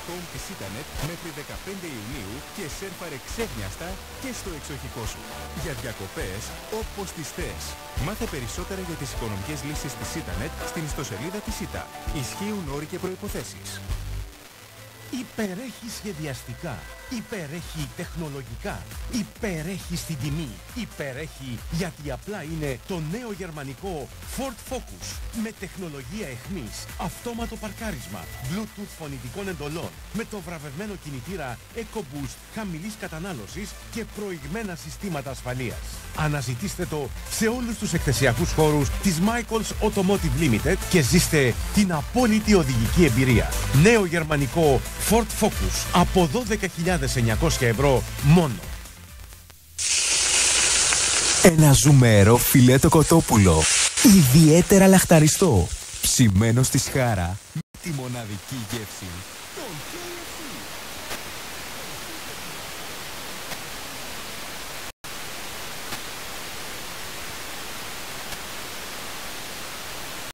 Home της Itanet μέχρι 15 Ιουνίου και σέρφαρε ξέχνιαστα και στο εξοχικό σου. Για διακοπές όπως τις θες. Μάθε περισσότερα για τις οικονομικές λύσεις της Itanet στην ιστοσελίδα της ΙΤΑ. Ισχύουν όροι και προϋποθέσεις. Υπερέχει σχεδιαστικά, υπερέχει τεχνολογικά, υπερέχει στην τιμή, υπερέχει γιατί απλά είναι το νέο γερμανικό Ford Focus με τεχνολογία εχμής, αυτόματο παρκάρισμα, Bluetooth φωνητικών εντολών, με το βραβευμένο κινητήρα EcoBoost χαμηλής κατανάλωσης και προηγμένα συστήματα ασφαλείας. Αναζητήστε το σε όλους τους εκθεσιακούς χώρους της Michaels Automotive Limited και ζήστε την απόλυτη οδηγική εμπειρία. Νέο γερμανικό Ford Focus από 12.900 ευρώ μόνο. Ένα ζουμερό φιλέτο κοτόπουλο, ιδιαίτερα λαχταριστό, ψημένο στη σχάρα, με τη μοναδική γεύση των KFC.